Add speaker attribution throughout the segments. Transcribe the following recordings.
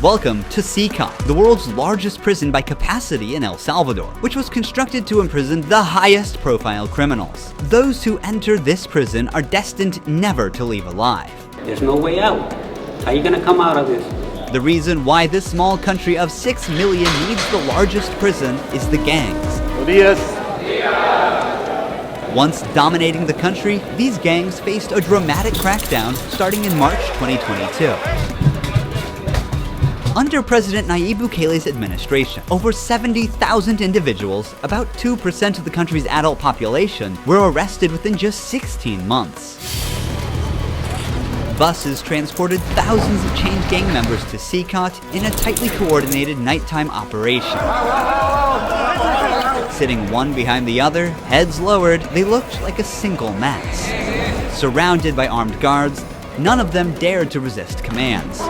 Speaker 1: Welcome to CCOT, the world's largest prison by capacity in El Salvador, which was constructed to imprison the highest profile criminals. Those who enter this prison are destined never to leave alive.
Speaker 2: There's no way out. How are you gonna come out of this?
Speaker 1: The reason why this small country of 6 million needs the largest prison is the gangs. Once dominating the country, these gangs faced a dramatic crackdown starting in March 2022. Under President Nayib Bukele's administration, over 70,000 individuals, about 2% of the country's adult population, were arrested within just 16 months. Buses transported thousands of chained gang members to CCOT in a tightly coordinated nighttime operation. Sitting one behind the other, heads lowered, they looked like a single mass. Surrounded by armed guards, none of them dared to resist commands.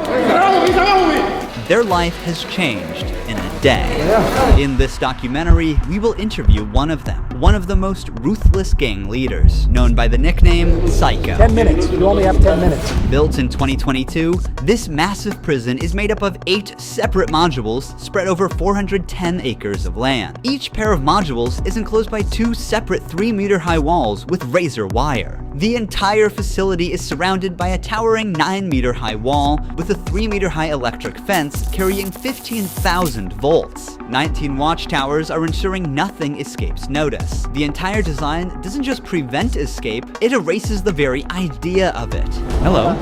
Speaker 1: Their life has changed in a day. In this documentary, we will interview one of them, one of the most ruthless gang leaders, known by the nickname Psycho.
Speaker 3: 10 minutes. You only have 10 minutes.
Speaker 1: Built in 2022, this massive prison is made up of 8 separate modules spread over 410 acres of land. Each pair of modules is enclosed by 2 separate 3-meter-high walls with razor wire. The entire facility is surrounded by a towering 9-meter-high wall with a 3-meter-high electric fence carrying 15,000 volts. 19 watchtowers are ensuring nothing escapes notice. The entire design doesn't just prevent escape, it erases the very idea of it. Hello.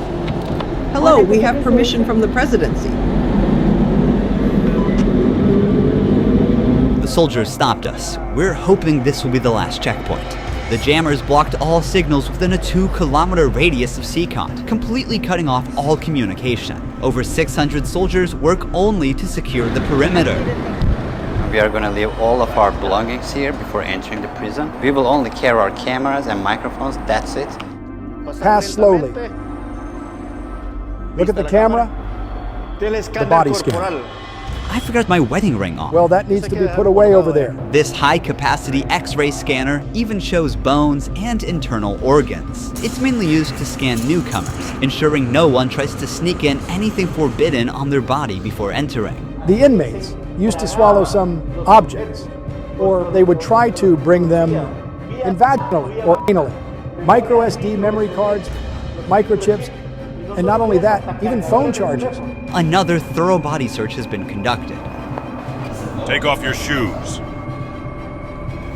Speaker 4: Hello, we have permission from the presidency.
Speaker 1: The soldiers stopped us. We're hoping this will be the last checkpoint. The jammers blocked all signals within a 2-kilometer radius of CCOT, completely cutting off all communication. Over 600 soldiers work only to secure the perimeter.
Speaker 5: We are going to leave all of our belongings here before entering the prison. We will only carry our cameras and microphones, that's it.
Speaker 3: Pass slowly. Look at the camera. The body scan.
Speaker 1: I forgot my wedding ring on.
Speaker 3: Well, that needs to be put away over there.
Speaker 1: This high-capacity X-ray scanner even shows bones and internal organs. It's mainly used to scan newcomers, ensuring no one tries to sneak in anything forbidden on their body before entering.
Speaker 3: The inmates used to swallow some objects, or they would try to bring them in vaginally or anally. Micro SD memory cards, microchips, and not only that, even phone charges.
Speaker 1: Another thorough body search has been conducted.
Speaker 6: Take off your shoes.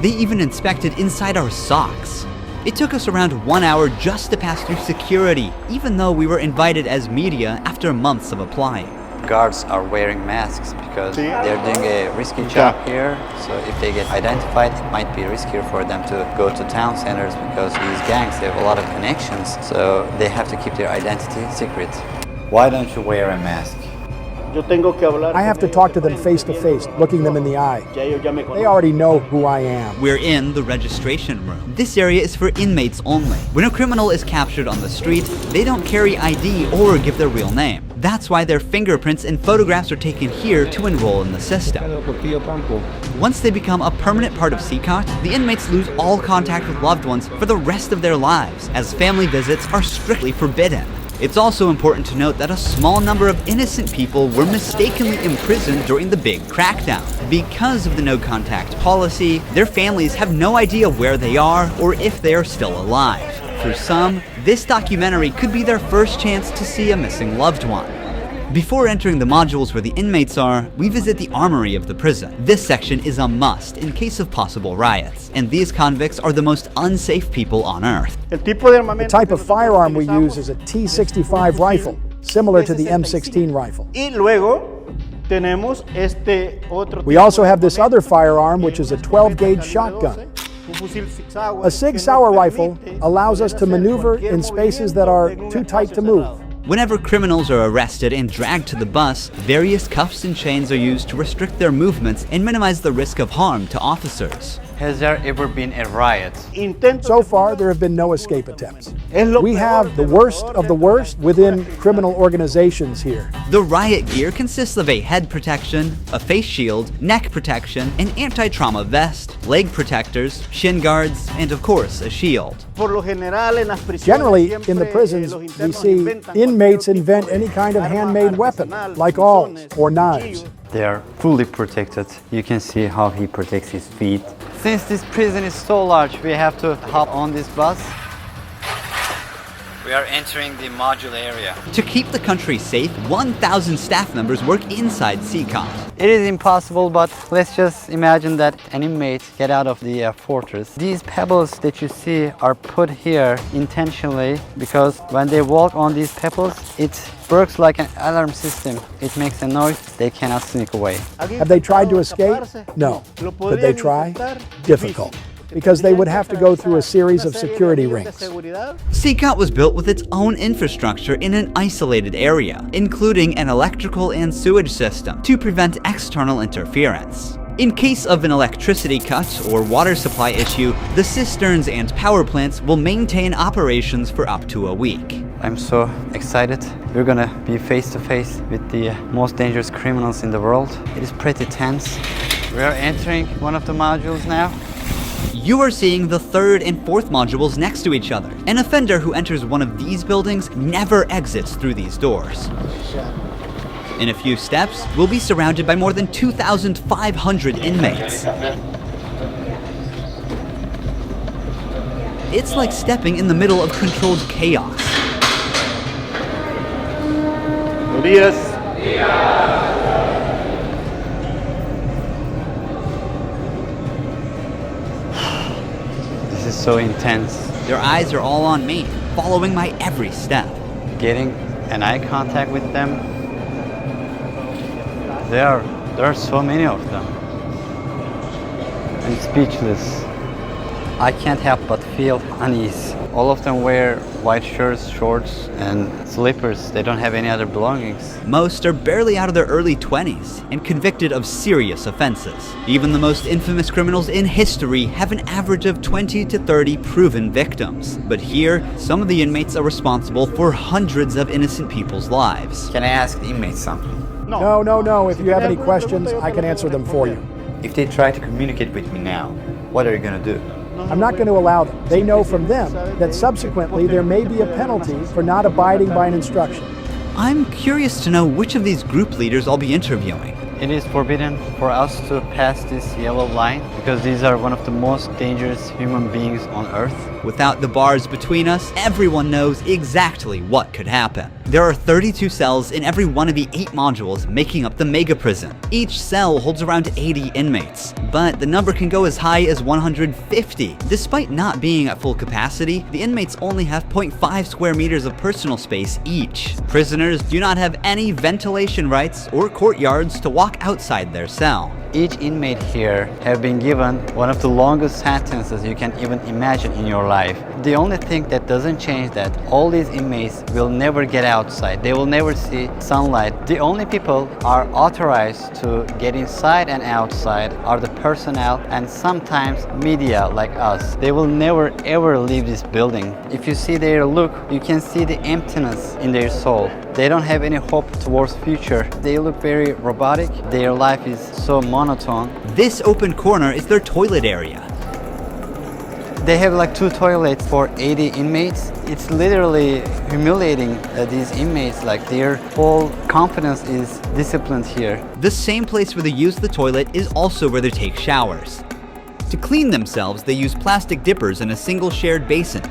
Speaker 1: They even inspected inside our socks. It took us around 1 hour just to pass through security, even though we were invited as media after months of applying.
Speaker 5: Guards are wearing masks because they're doing a risky job here. So if they get identified, it might be riskier for them to go to town centers because these gangs, they have a lot of connections. So they have to keep their identity secret. Why don't you wear a mask?
Speaker 3: I have to talk to them face to face, looking them in the eye. They already know who I am.
Speaker 1: We're in the registration room. This area is for inmates only. When a criminal is captured on the street, they don't carry ID or give their real name. That's why their fingerprints and photographs are taken here to enroll in the system. Once they become a permanent part of CCOT, the inmates lose all contact with loved ones for the rest of their lives, as family visits are strictly forbidden. It's also important to note that a small number of innocent people were mistakenly imprisoned during the big crackdown. Because of the no-contact policy, their families have no idea where they are or if they are still alive. For some, this documentary could be their first chance to see a missing loved one. Before entering the modules where the inmates are, we visit the armory of the prison. This section is a must in case of possible riots, and these convicts are the most unsafe people on earth.
Speaker 3: The type of firearm we use is a T65 rifle, similar to the M16 rifle. We also have this other firearm, which is a 12-gauge shotgun. A Sig Sauer rifle allows us to maneuver in spaces that are too tight to move.
Speaker 1: Whenever criminals are arrested and dragged to the bus, various cuffs and chains are used to restrict their movements and minimize the risk of harm to officers.
Speaker 5: Has there ever been a riot?
Speaker 3: So far, there have been no escape attempts. We have the worst of the worst within criminal organizations here.
Speaker 1: The riot gear consists of a head protection, a face shield, neck protection, an anti-trauma vest, leg protectors, shin guards, and of course, a shield.
Speaker 3: Generally, in the prisons, we see inmates invent any kind of handmade weapon, like awls or knives.
Speaker 5: They are fully protected. You can see how he protects his feet. Since this prison is so large, we have to hop on this bus. We are entering the module area.
Speaker 1: To keep the country safe, 1,000 staff members work inside CCOT.
Speaker 5: It is impossible, but let's just imagine that an inmate get out of the fortress. These pebbles that you see are put here intentionally because when they walk on these pebbles, it works like an alarm system. It makes a noise, they cannot sneak away.
Speaker 3: Have they tried to escape? No. Could they try? Difficult, because they would have to go through a series of security rings.
Speaker 1: CCOT was built with its own infrastructure in an isolated area, including an electrical and sewage system to prevent external interference. In case of an electricity cut or water supply issue, the cisterns and power plants will maintain operations for up to a week.
Speaker 5: I'm so excited. We're gonna be face to face with the most dangerous criminals in the world. It is pretty tense. We are entering one of the modules now.
Speaker 1: You are seeing the third and fourth modules next to each other. An offender who enters one of these buildings never exits through these doors. In a few steps, we'll be surrounded by more than 2,500 inmates. It's like stepping in the middle of controlled chaos.
Speaker 5: This is so intense.
Speaker 1: Their eyes are all on me, following my every step.
Speaker 5: Getting an eye contact with them. There are so many of them. I'm speechless. I can't help but feel unease. All of them wear white shirts, shorts, and slippers. They don't have any other belongings.
Speaker 1: Most are barely out of their early 20s and convicted of serious offenses. Even the most infamous criminals in history have an average of 20 to 30 proven victims. But here, some of the inmates are responsible for hundreds of innocent people's lives.
Speaker 5: Can I ask the inmates something?
Speaker 3: No. If you have any questions, I can answer them for you.
Speaker 5: If they try to communicate with me now, what are you gonna do?
Speaker 3: I'm not going to allow them. They know from them that subsequently there may be a penalty for not abiding by an instruction.
Speaker 1: I'm curious to know which of these group leaders I'll be interviewing.
Speaker 5: It is forbidden for us to pass this yellow line because these are one of the most dangerous human beings on Earth.
Speaker 1: Without the bars between us, everyone knows exactly what could happen. There are 32 cells in every one of the 8 modules making up the mega prison. Each cell holds around 80 inmates, but the number can go as high as 150. Despite not being at full capacity, the inmates only have 0.5 square meters of personal space each. Prisoners do not have any ventilation rights or courtyards to walk outside their cell.
Speaker 5: Each inmate here have been given one of the longest sentences you can even imagine in your life. The only thing that doesn't change that all these inmates will never get outside. They will never see sunlight. The only people are authorized to get inside and outside are the personnel and sometimes media like us. They will never ever leave this building. If you see their look, you can see the emptiness in their soul. They don't have any hope towards future. They look very robotic. Their life is so monotone.
Speaker 1: This open corner is their toilet area.
Speaker 5: They have like 2 toilets for 80 inmates. It's literally humiliating these inmates. Like their whole confidence is disciplined here.
Speaker 1: The same place where they use the toilet is also where they take showers. To clean themselves, they use plastic dippers in a single shared basin.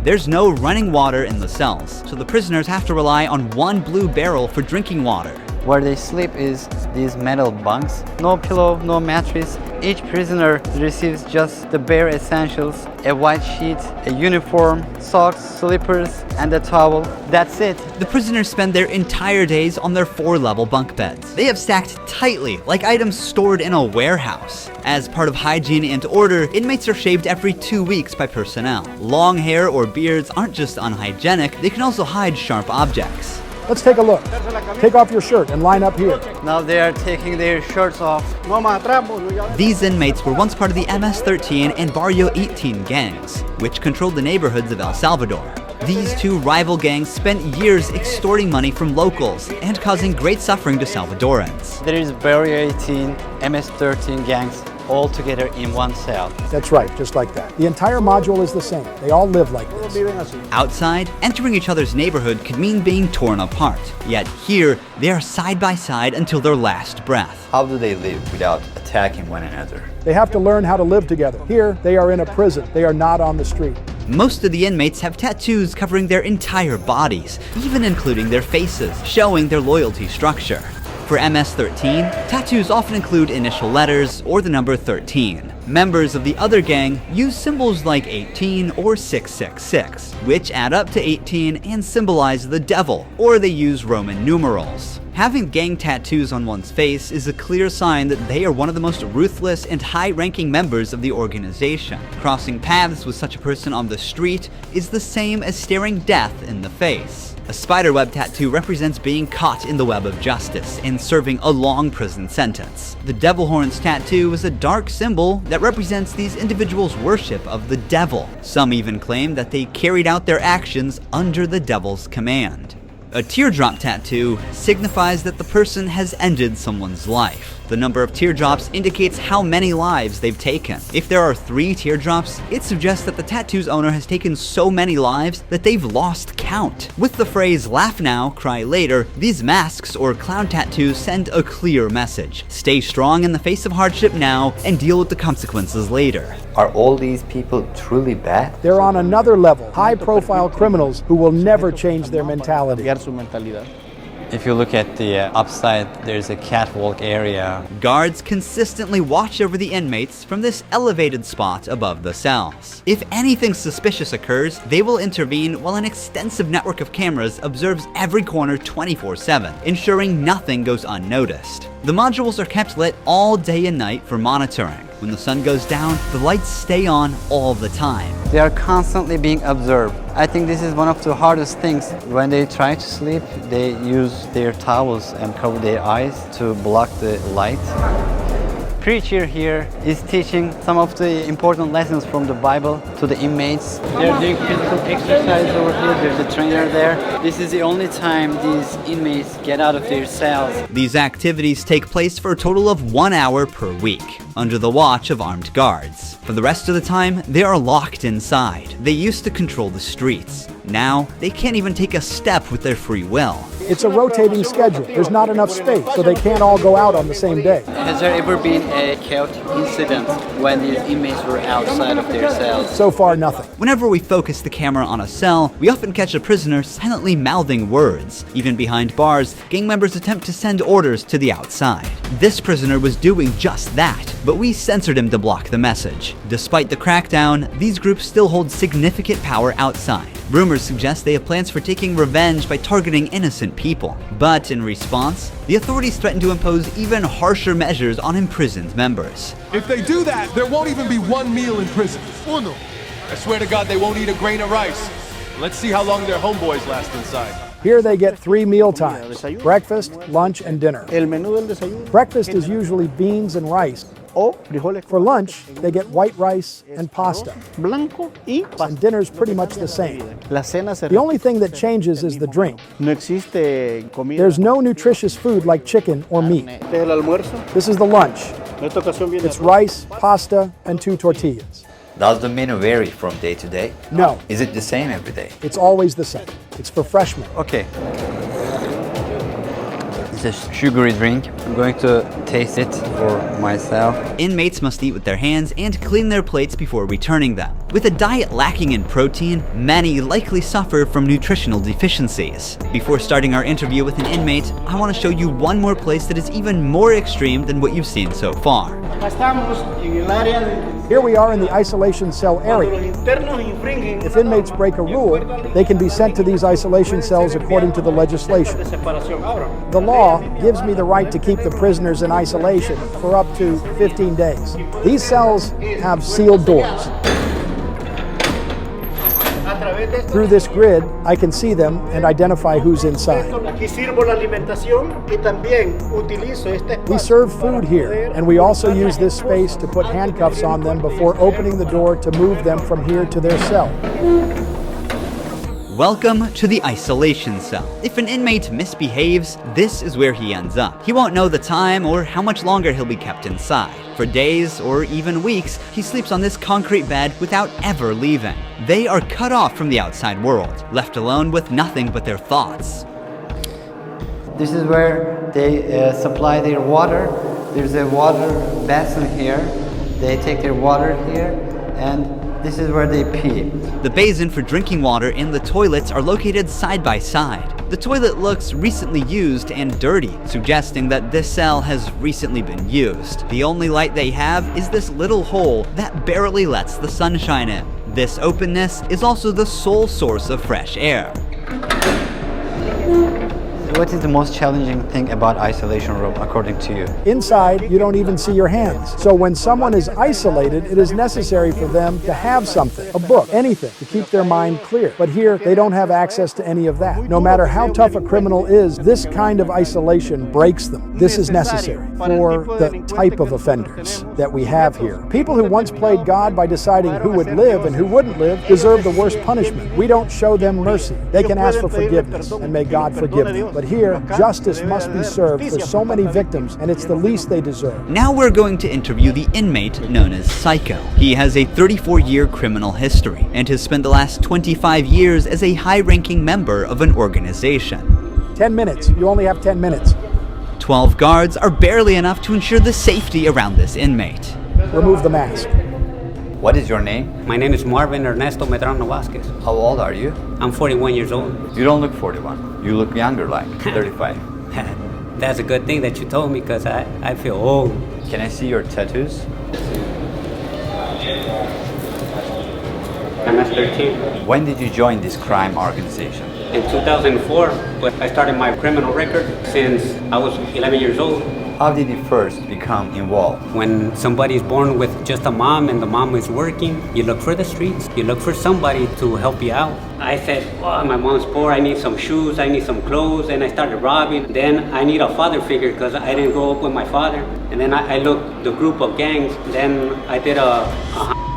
Speaker 1: There's no running water in the cells, so the prisoners have to rely on one blue barrel for drinking water.
Speaker 5: Where they sleep is these metal bunks. No pillow, no mattress. Each prisoner receives just the bare essentials: a white sheet, a uniform, socks, slippers, and a towel. That's it.
Speaker 1: The prisoners spend their entire days on their 4-level bunk beds. They have stacked tightly, like items stored in a warehouse. As part of hygiene and order, inmates are shaved every 2 weeks by personnel. Long hair or beards aren't just unhygienic, they can also hide sharp objects.
Speaker 3: Let's take a look. Take off your shirt and line up here.
Speaker 5: Now they are taking their shirts off.
Speaker 1: These inmates were once part of the MS-13 and Barrio 18 gangs, which controlled the neighborhoods of El Salvador. These two rival gangs spent years extorting money from locals and causing great suffering to Salvadorans.
Speaker 5: There is Barrio 18, MS-13 gangs all together in one cell.
Speaker 3: That's right, just like that. The entire module is the same. They all live like this.
Speaker 1: Outside, entering each other's neighborhood could mean being torn apart. Yet here, they are side by side until their last breath.
Speaker 5: How do they live without attacking one another?
Speaker 3: They have to learn how to live together. Here, they are in a prison. They are not on the street.
Speaker 1: Most of the inmates have tattoos covering their entire bodies, even including their faces, showing their loyalty structure. For MS-13, tattoos often include initial letters or the number 13. Members of the other gang use symbols like 18 or 666, which add up to 18 and symbolize the devil, or they use Roman numerals. Having gang tattoos on one's face is a clear sign that they are one of the most ruthless and high-ranking members of the organization. Crossing paths with such a person on the street is the same as staring death in the face. A spiderweb tattoo represents being caught in the web of justice and serving a long prison sentence. The devil horns tattoo is a dark symbol that represents these individuals' worship of the devil. Some even claim that they carried out their actions under the devil's command. A teardrop tattoo signifies that the person has ended someone's life. The number of teardrops indicates how many lives they've taken. If there are 3 teardrops, it suggests that the tattoo's owner has taken so many lives that they've lost count. With the phrase "laugh now, cry later," these masks or clown tattoos send a clear message. Stay strong in the face of hardship now and deal with the consequences later.
Speaker 5: Are all these people truly bad?
Speaker 3: They're on another level, high-profile criminals who will never change their mentality.
Speaker 5: If you look at the upside, there's a catwalk area.
Speaker 1: Guards consistently watch over the inmates from this elevated spot above the cells. If anything suspicious occurs, they will intervene while an extensive network of cameras observes every corner 24/7, ensuring nothing goes unnoticed. The modules are kept lit all day and night for monitoring. When the sun goes down, the lights stay on all the time.
Speaker 5: They are constantly being observed. I think this is one of the hardest things. When they try to sleep, they use their towels and cover their eyes to block the light. Preacher here is teaching some of the important lessons from the Bible to the inmates. They're doing physical exercise over here. There's a trainer there. This is the only time these inmates get out of their cells.
Speaker 1: These activities take place for a total of 1 hour per week, under the watch of armed guards. For the rest of the time, they are locked inside. They used to control the streets. Now, they can't even take a step with their free will.
Speaker 3: It's a rotating schedule. There's not enough space, so they can't all go out on the same day.
Speaker 5: Has there ever been a chaotic incident when these inmates were outside of their cells?
Speaker 3: So far, nothing.
Speaker 1: Whenever we focus the camera on a cell, we often catch a prisoner silently mouthing words. Even behind bars, gang members attempt to send orders to the outside. This prisoner was doing just that, but we censored him to block the message. Despite the crackdown, these groups still hold significant power outside. Rumors suggest they have plans for taking revenge by targeting innocent people. But in response, the authorities threaten to impose even harsher measures on imprisoned members.
Speaker 7: If they do that, there won't even be one meal in prison. Uno. I swear to God they won't eat a grain of rice. Let's see how long their homeboys last inside.
Speaker 3: Here they get 3 meal times: breakfast, lunch, and dinner. Breakfast is usually beans and rice. For lunch, they get white rice and pasta. And dinner's pretty much the same. The only thing that changes is the drink. There's no nutritious food like chicken or meat. This is the lunch. It's rice, pasta, and 2 tortillas.
Speaker 5: Does the menu vary from day to day?
Speaker 3: No,
Speaker 5: Is it the same every day?
Speaker 3: it's always the same. It's for freshmen.
Speaker 5: Okay. It's a sugary drink. I'm going to taste it for myself.
Speaker 1: Inmates must eat with their hands and clean their plates before returning them. With a diet lacking in protein, many likely suffer from nutritional deficiencies. Before starting our interview with an inmate, I want to show you one more place that is even more extreme than what you've seen so far.
Speaker 3: Here we are in the isolation cell area. If inmates break a rule, they can be sent to these isolation cells according to the legislation. The law gives me the right to keep the prisoners in isolation for up to 15 days. These cells have sealed doors. Through this grid, I can see them and identify who's inside.
Speaker 8: Aquí sirvo la alimentación y también utilizo este
Speaker 3: We
Speaker 8: espacio.
Speaker 3: serve food here, and we also use this space to put handcuffs on them before opening the door to move them from here to their cell.
Speaker 1: Welcome to the isolation cell. If an inmate misbehaves, this is where he ends up. He won't know the time or how much longer he'll be kept inside. For days or even weeks, he sleeps on this concrete bed without ever leaving. They are cut off from the outside world, left alone with nothing but their thoughts.
Speaker 5: This is where they supply their water. There's a water basin here. They take their water here, and this is where they pee.
Speaker 1: The basin for drinking water and the toilets are located side by side. The toilet looks recently used and dirty, suggesting that this cell has recently been used. The only light they have is this little hole that barely lets the sunshine in. This openness is also the sole source of fresh air.
Speaker 5: What is the most challenging thing about isolation room according to you?
Speaker 3: Inside, you don't even see your hands. So when someone is isolated, it is necessary for them to have something, a book, anything, to keep their mind clear. But here, they don't have access to any of that. No matter how tough a criminal is, this kind of isolation breaks them. This is necessary for the type of offenders that we have here. People who once played God by deciding who would live and who wouldn't live deserve the worst punishment. We don't show them mercy. They can ask for forgiveness, and may God forgive them. But here, justice must be served for so many victims, and it's the least they deserve.
Speaker 1: Now we're going to interview the inmate known as Psycho. He has a 34-year criminal history and has spent the last 25 years as a high-ranking member of an organization.
Speaker 3: 10 minutes. You only have 10 minutes.
Speaker 1: 12 guards are barely enough to ensure the safety around this inmate.
Speaker 3: Remove the mask.
Speaker 5: What is your name?
Speaker 2: My name is Marvin Ernesto Medrano Vasquez.
Speaker 5: How old are you?
Speaker 2: I'm 41 years old.
Speaker 5: You don't look 41. You look younger, like 35.
Speaker 2: That's a good thing that you told me because I feel old.
Speaker 5: Can I see your tattoos?
Speaker 2: I'm at 13.
Speaker 5: When did you join this crime organization?
Speaker 2: In 2004, but I started my criminal record since I was 11 years old.
Speaker 5: How did you first become involved?
Speaker 2: When somebody is born with just a mom and the mom is working, you look for the streets. You look for somebody to help you out. I said, well, my mom's poor, I need some shoes, I need some clothes, and I started robbing. Then I need a father figure because I didn't grow up with my father. And then I looked the group of gangs. Then I did a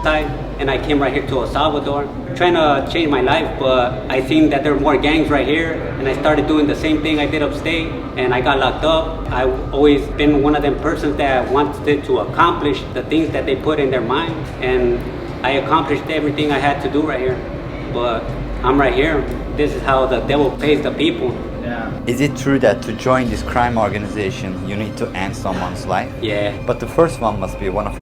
Speaker 2: side, and I came right here to El Salvador, trying to change my life, but I seen that there were more gangs right here, and I started doing the same thing I did upstate, and I got locked up. I've always been one of them persons that wanted to accomplish the things that they put in their mind, and I accomplished everything I had to do right here. But I'm right here. This is how the devil pays the people.
Speaker 5: Is it true that to join this crime organization, you need to end someone's life?
Speaker 2: Yeah.
Speaker 5: But the first one must be one of